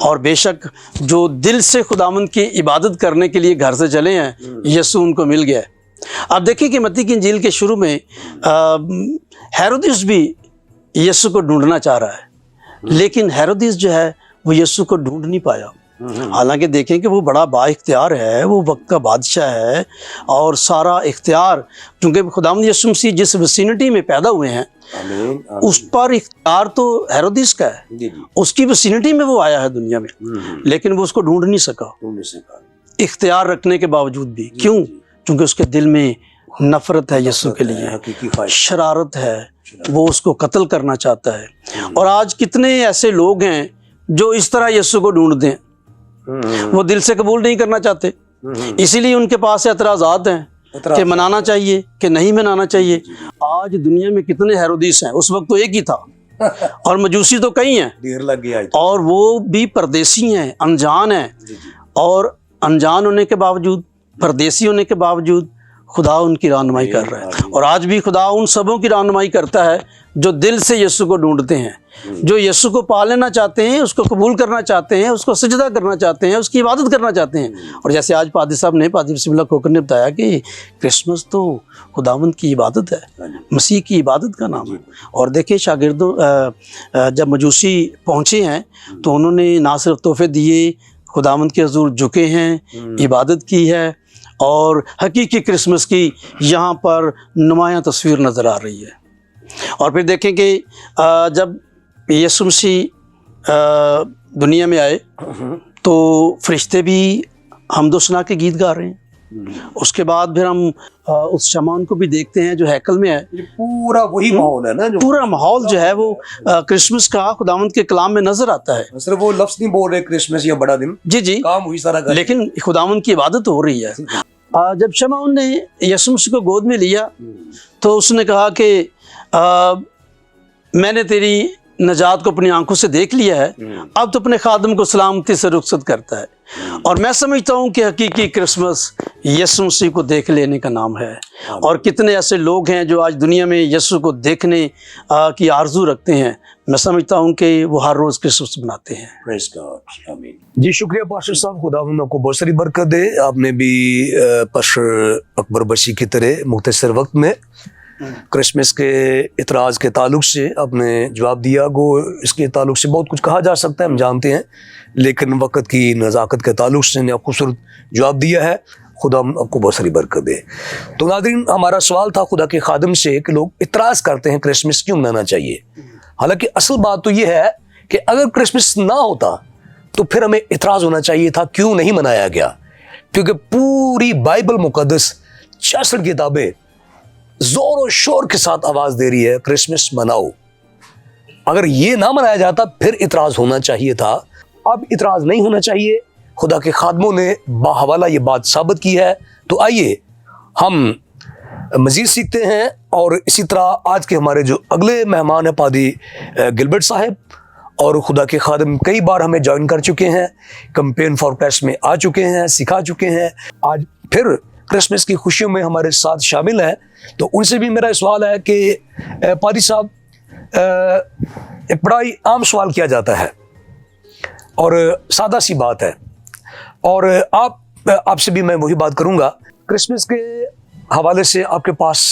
اور بے شک جو دل سے خداوند کی عبادت کرنے کے لیے گھر سے چلے ہیں یسوع ان کو مل گیا ہے۔ آپ دیکھیں کہ متی کی انجیل کے شروع میں ہیرودیس بھی یسوع کو ڈھونڈنا چاہ رہا ہے، لیکن ہیرودیس جو ہے وہ یسوع کو ڈھونڈ نہیں پایا۔ حالانکہ دیکھیں کہ وہ بڑا با اختیار ہے، وہ وقت کا بادشاہ ہے، اور سارا اختیار کیونکہ خداوند یسوع مسیح جس وسینٹی میں پیدا ہوئے ہیں اس پر اختیار تو ہیرودیس کا ہے، اس کی وسینٹی میں وہ آیا ہے دنیا میں، لیکن وہ اس کو ڈھونڈ نہیں سکا اختیار رکھنے کے باوجود بھی۔ کیوں؟ کیونکہ اس کے دل میں نفرت ہے یسوع کے لیے، شرارت ہے، وہ اس کو قتل کرنا چاہتا ہے۔ اور آج کتنے ایسے لوگ ہیں جو اس طرح یسوع کو ڈھونڈتے ہیں، وہ دل سے قبول نہیں کرنا چاہتے، اسی لیے ان کے پاس اعتراضات ہیں کہ منانا چاہیے کہ نہیں منانا چاہیے۔ آج دنیا میں کتنے ہیرودیس ہیں، اس وقت تو ایک ہی تھا، اور مجوسی تو کئی ہیں، دیر لگ گیا، اور وہ بھی پردیسی ہیں، انجان ہیں، اور انجان ہونے کے باوجود، پردیسی ہونے کے باوجود خدا ان کی رہنمائی کر رہا ہے۔ اور آج بھی خدا ان سبوں کی رہنمائی کرتا ہے جو دل سے یسوع کو ڈھونڈتے ہیں، جو یسوع کو پا لینا چاہتے ہیں، اس کو قبول کرنا چاہتے ہیں، اس کو سجدہ کرنا چاہتے ہیں، اس کی عبادت کرنا چاہتے ہیں۔ اور جیسے آج پادری صاحب نے، پادری بسم اللہ کھوکھر نے بتایا کہ کرسمس تو خداوند کی عبادت ہے، مسیح کی عبادت کا نام ہے۔ اور دیکھیں شاگردوں، جب مجوسی پہنچے ہیں تو انہوں نے نہ صرف تحفے دیے، خداوند کے حضور جھکے ہیں، عبادت کی ہے، اور حقیقی کرسمس کی یہاں پر نمایاں تصویر نظر آ رہی ہے۔ اور پھر دیکھیں کہ جب یسوع مسیح دنیا میں آئے تو فرشتے بھی حمد و ثنا کے گیت گا رہے ہیں۔ اس کے بعد پھر ہم اس شمان کو بھی دیکھتے ہیں جو ہیکل میں ہے، پورا وہی ماحول ہے نا، جو پورا ماحول جو ہے وہ کرسمس کا خداوند کے کلام میں نظر آتا ہے۔ صرف وہ لفظ نہیں بول رہے کرسمس یا بڑا دن، جی کام ہوئی سارا کر، لیکن خداوند کی عبادت ہو رہی ہے۔ جب شمعون نے یسوع مسیح کو گود میں لیا تو اس نے کہا کہ میں نے تیری نجات کو اپنی آنکھوں سے دیکھ لیا ہے، اب تو اپنے خادم کو سلامتی سے رخصت کرتا ہے۔ اور میں سمجھتا ہوں کہ حقیقی کرسمس یسوع مسیح کو دیکھ لینے کا نام ہے۔ اور کتنے ایسے لوگ ہیں جو آج دنیا میں یسوع کو دیکھنے کی آرزو رکھتے ہیں، میں سمجھتا ہوں کہ وہ ہر روز کرسمس مناتے ہیں۔ جی شکریہ پاسٹر صاحب، خداوند آپ کو بہت ساری برکت دے۔ آپ نے بھی پاسٹر اکبر بشیر کی طرح مختصر وقت میں کرسمس کے اعتراض کے تعلق سے آپ نے جواب دیا۔ گو اس کے تعلق سے بہت کچھ کہا جا سکتا ہے، ہم جانتے ہیں، لیکن وقت کی نزاکت کے تعلق سے نے آپ خوبصورت جواب دیا ہے۔ خدا آپ کو بہت ساری برکت دے۔ تو ناظرین، ہمارا سوال تھا خدا کے خادم سے کہ لوگ اعتراض کرتے ہیں کرسمس کیوں منانا چاہیے۔ حالانکہ اصل بات تو یہ ہے کہ اگر کرسمس نہ ہوتا تو پھر ہمیں اعتراض ہونا چاہیے تھا کیوں نہیں منایا گیا، کیونکہ پوری بائبل مقدس 66 کتابیں زور و شور کے ساتھ آواز دے رہی ہے کرسمس مناؤ۔ اگر یہ نہ منایا جاتا پھر اعتراض ہونا چاہیے تھا، اب اعتراض نہیں ہونا چاہیے۔ خدا کے خادموں نے باحوالہ یہ بات ثابت کی ہے۔ تو آئیے ہم مزید سیکھتے ہیں، اور اسی طرح آج کے ہمارے جو اگلے مہمان ہیں پادری گلبرٹ صاحب، اور خدا کے خادم کئی بار ہمیں جوائن کر چکے ہیں، کمپین فار کرسٹ میں آ چکے ہیں، سکھا چکے ہیں، آج پھر کرسمس کی خوشیوں میں ہمارے ساتھ شامل ہیں۔ تو ان سے بھی میرا سوال ہے کہ پادری صاحب، ایک بڑا ہی عام سوال کیا جاتا ہے اور سادہ سی بات ہے، اور آپ سے بھی میں وہی بات کروں گا، کرسمس کے حوالے سے آپ کے پاس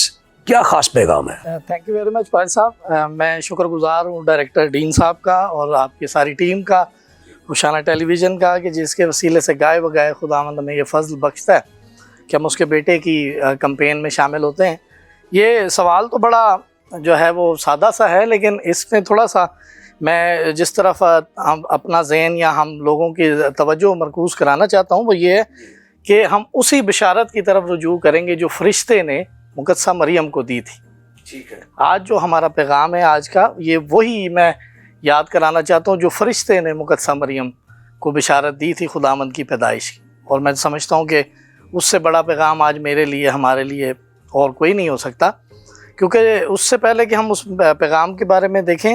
کیا خاص پیغام ہے؟ تھینک یو ویری مچ پادری صاحب، میں شکر گزار ہوں ڈائریکٹر ڈین صاحب کا اور آپ کی ساری ٹیم کا، ہوشانہ ٹیلی ویژن کا، کہ جس کے وسیلے سے گائے بگائے خداوند ہمیں یہ فضل بخشتا ہے کہ ہم اس کے بیٹے کی کمپین میں شامل ہوتے ہیں۔ یہ سوال تو بڑا جو ہے وہ سادہ سا ہے، لیکن اس میں تھوڑا سا میں جس طرف ہم اپنا ذہن یا ہم لوگوں کی توجہ مرکوز کرانا چاہتا ہوں وہ یہ ہے کہ ہم اسی بشارت کی طرف رجوع کریں گے جو فرشتے نے مقدسہ مریم کو دی تھی۔ ٹھیک ہے، آج جو ہمارا پیغام ہے آج کا، یہ وہی میں یاد کرانا چاہتا ہوں جو فرشتے نے مقدسہ مریم کو بشارت دی تھی خداوند کی پیدائش کی۔ اور میں سمجھتا ہوں کہ اس سے بڑا پیغام آج میرے لیے، ہمارے لیے اور کوئی نہیں ہو سکتا، کیونکہ اس سے پہلے کہ ہم اس پیغام کے بارے میں دیکھیں،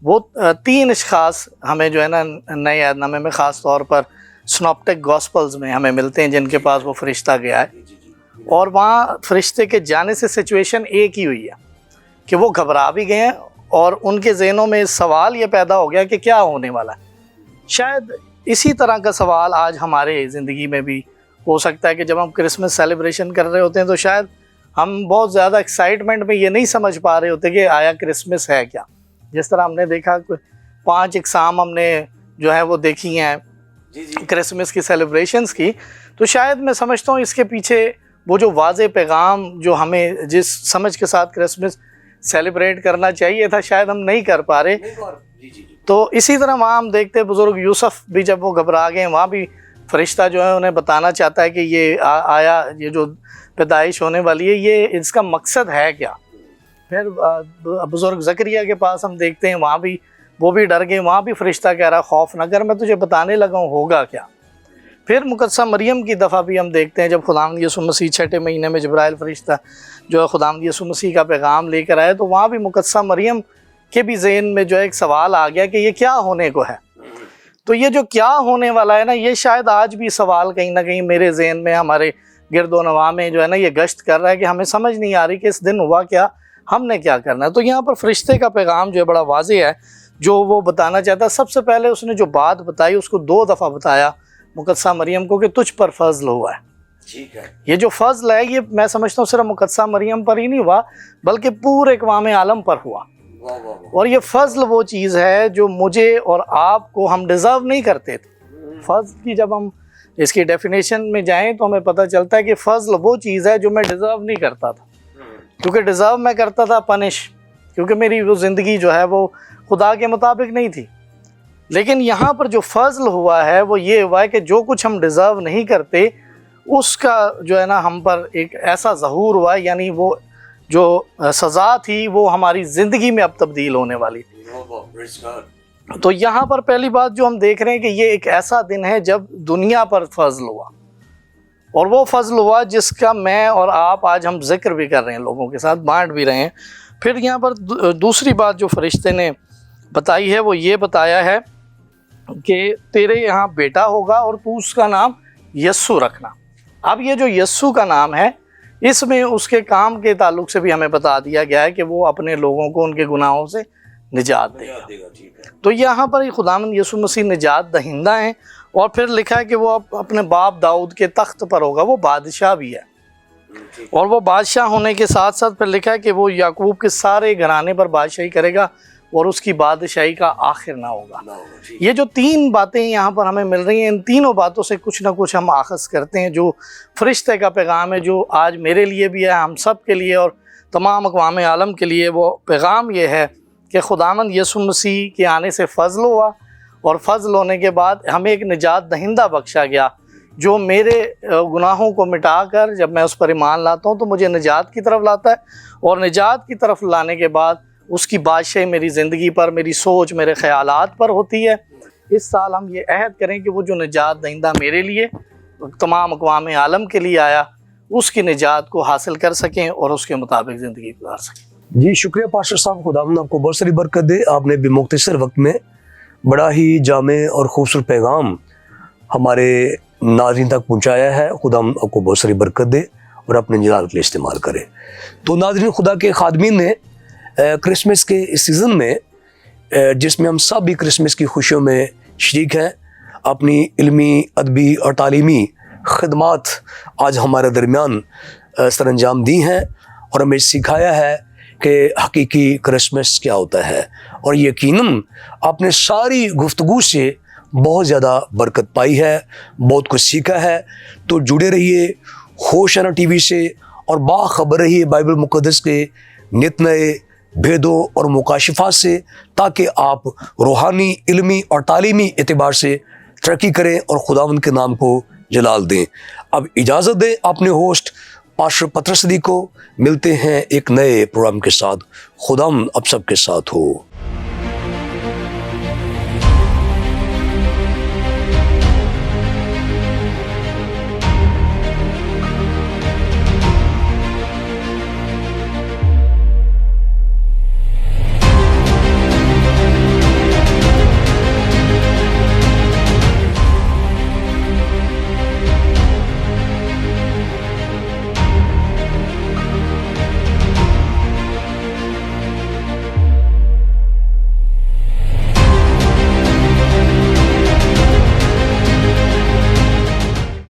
وہ 3 اشخاص ہمیں جو ہے نا نئے عہد نامے میں خاص طور پر سنوپٹک گاسپلز میں ہمیں ملتے ہیں، جن کے پاس وہ فرشتہ گیا ہے، اور وہاں فرشتے کے جانے سے سچویشن ایک ہی ہوئی ہے کہ وہ گھبرا بھی گئے ہیں، اور ان کے ذہنوں میں سوال یہ پیدا ہو گیا کہ کیا ہونے والا ہے۔ شاید اسی طرح کا سوال آج ہمارے زندگی میں بھی ہو سکتا ہے کہ جب ہم کرسمس سیلیبریشن کر رہے ہوتے ہیں تو شاید ہم بہت زیادہ ایکسائٹمنٹ میں یہ نہیں سمجھ پا رہے ہوتے کہ آیا کرسمس ہے کیا. جس طرح ہم نے دیکھا 5 اقسام ہم نے جو ہے وہ دیکھی ہیں کرسمس کی سیلیبریشنز کی, تو شاید میں سمجھتا ہوں اس کے پیچھے وہ جو واضح پیغام جو ہمیں جس سمجھ کے ساتھ کرسمس سیلیبریٹ کرنا چاہیے تھا شاید ہم نہیں کر پا رہے. تو اسی طرح وہاں ہم دیکھتے ہیں بزرگ یوسف بھی جب وہ گھبرا گئے, وہاں بھی فرشتہ جو ہے انہیں بتانا چاہتا ہے کہ یہ آیا, یہ جو پیدائش ہونے والی ہے یہ اس کا مقصد ہے کیا. پھر بزرگ زکریا کے پاس ہم دیکھتے ہیں وہاں بھی وہ بھی ڈر گئے, وہاں بھی فرشتہ کہہ رہا خوف نہ کر, میں تجھے بتانے لگا ہوں ہوگا کیا. پھر مقدسہ مریم کی دفعہ بھی ہم دیکھتے ہیں جب خداوند یسوع مسیح 6 مہینے میں جبرائیل فرشتہ جو ہے خداوند یسوع مسیح کا پیغام لے کر آئے, تو وہاں بھی مقدسہ مریم کے بھی ذہن میں جو ہے ایک سوال آ گیا کہ یہ کیا ہونے کو ہے. تو یہ جو کیا ہونے والا ہے نا, یہ شاید آج بھی سوال کہیں نہ کہیں میرے ذہن میں ہمارے گرد و نواح میں جو ہے نا یہ گشت کر رہا ہے کہ ہمیں سمجھ نہیں آ رہی کہ اس دن ہوا کیا, ہم نے کیا کرنا ہے. تو یہاں پر فرشتے کا پیغام جو ہے بڑا واضح ہے جو وہ بتانا چاہتا ہے. سب سے پہلے اس نے جو بات بتائی اس کو 2 دفعہ بتایا مقدسہ مریم کو کہ تجھ پر فضل ہوا ہے. ٹھیک ہے, یہ جو فضل ہے یہ میں سمجھتا ہوں صرف مقدسہ مریم پر ہی نہیں ہوا بلکہ پورے اقوام عالم پر ہوا. اور یہ فضل وہ چیز ہے جو مجھے اور آپ کو ہم ڈیزرو نہیں کرتے تھے. فضل کی جب ہم اس کی ڈیفینیشن میں جائیں تو ہمیں پتہ چلتا ہے کہ فضل وہ چیز ہے جو میں ڈیزرو نہیں کرتا تھا, کیونکہ ڈیزرو میں کرتا تھا پنش, کیونکہ میری وہ زندگی جو ہے وہ خدا کے مطابق نہیں تھی. لیکن یہاں پر جو فضل ہوا ہے وہ یہ ہوا ہے کہ جو کچھ ہم ڈیزرو نہیں کرتے اس کا جو ہے نا ہم پر ایک ایسا ظہور ہوا ہے, یعنی وہ جو سزا تھی وہ ہماری زندگی میں اب تبدیل ہونے والی تھی. تو یہاں پر پہلی بات جو ہم دیکھ رہے ہیں کہ یہ ایک ایسا دن ہے جب دنیا پر فضل ہوا, اور وہ فضل ہوا جس کا میں اور آپ آج ہم ذکر بھی کر رہے ہیں, لوگوں کے ساتھ بانٹ بھی رہے ہیں. پھر یہاں پر دوسری بات جو فرشتے نے بتائی ہے وہ یہ بتایا ہے کہ تیرے یہاں بیٹا ہوگا اور تو اس کا نام یسوع رکھنا. اب یہ جو یسوع کا نام ہے اس میں اس کے کام کے تعلق سے بھی ہمیں بتا دیا گیا ہے کہ وہ اپنے لوگوں کو ان کے گناہوں سے نجات دے گا. تو یہاں پر خداوند یسوع مسیح نجات دہندہ ہیں, اور پھر لکھا ہے کہ وہ اپنے باپ داؤد کے تخت پر ہوگا, وہ بادشاہ بھی ہے. اور وہ بادشاہ ہونے کے ساتھ ساتھ پھر لکھا ہے کہ وہ یعقوب کے سارے گھرانے پر بادشاہی کرے گا اور اس کی بادشاہی کا آخر نہ ہوگا. یہ جو 3 باتیں یہاں پر ہمیں مل رہی ہیں, ان تینوں باتوں سے کچھ نہ کچھ ہم آخذ کرتے ہیں. جو فرشتے کا پیغام ہے جو آج میرے لیے بھی ہے, ہم سب کے لیے اور تمام اقوام عالم کے لیے, وہ پیغام یہ ہے کہ خداوند یسوع مسیح کے آنے سے فضل ہوا, اور فضل ہونے کے بعد ہمیں ایک نجات دہندہ بخشا گیا جو میرے گناہوں کو مٹا کر جب میں اس پر ایمان لاتا ہوں تو مجھے نجات کی طرف لاتا ہے, اور نجات کی طرف لانے کے بعد اس کی بادشاہی میری زندگی پر, میری سوچ, میرے خیالات پر ہوتی ہے. اس سال ہم یہ عہد کریں کہ وہ جو نجات دہندہ میرے لیے تمام اقوام عالم کے لیے آیا اس کی نجات کو حاصل کر سکیں اور اس کے مطابق زندگی گزار سکیں. جی شکریہ پاسٹر صاحب, خداوند آپ کو بہت ساری برکت دے. آپ نے بھی مختصر وقت میں بڑا ہی جامع اور خوبصورت پیغام ہمارے ناظرین تک پہنچایا ہے. خداوند آپ کو بہت ساری برکت دے اور اپنے نجات کے لیے استعمال کرے. تو ناظرین, خدا کے خادمین نے کرسمس کے اس سیزن میں جس میں ہم سب بھی کرسمس کی خوشیوں میں شریک ہیں, اپنی علمی, ادبی اور تعلیمی خدمات آج ہمارے درمیان سر انجام دی ہیں, اور ہمیں سکھایا ہے کہ حقیقی کرسمس کیا ہوتا ہے. اور یقیناً آپ نے ساری گفتگو سے بہت زیادہ برکت پائی ہے, بہت کچھ سیکھا ہے. تو جڑے رہیے ہوشیانہ ٹی وی سے اور باخبر رہیے بائبل مقدس کے نت نئے بھیدوں اور مکاشفات سے, تاکہ آپ روحانی, علمی اور تعلیمی اعتبار سے ترقی کریں اور خداوند کے نام کو جلال دیں. اب اجازت دیں اپنے ہوسٹ پاسٹر پطرس صدیق کو. ملتے ہیں ایک نئے پروگرام کے ساتھ. خداوند اب سب کے ساتھ ہو.